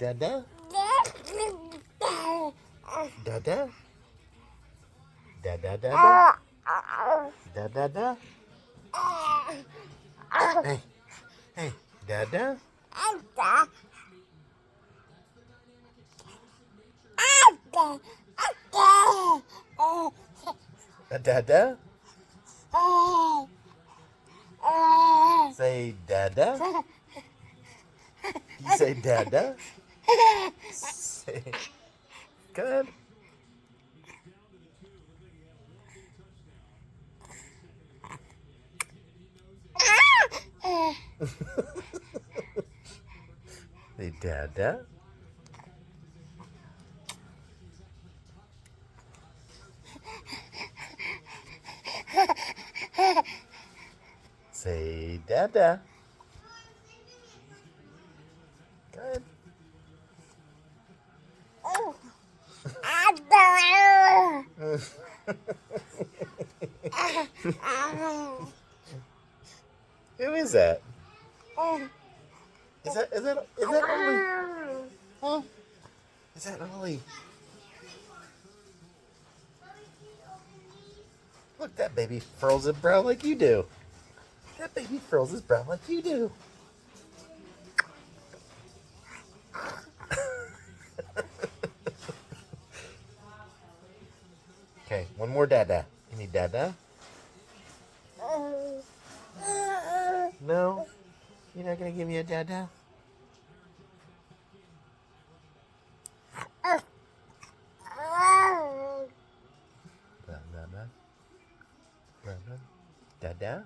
DaDa? DaDa? DaDa, DaDa? DaDa? Hey, hey, DaDa? DaDa? Say DaDa? You say DaDa? Say, good. Say DaDa? Say DaDa. Good. Who is that? Is that Ollie? Huh? Is that Ollie? Look, that baby furls his brow like you do. That baby furls his brow like you do. Okay, one more DaDa. You need DaDa? No? You're not gonna give me a DaDa? DaDa? DaDa?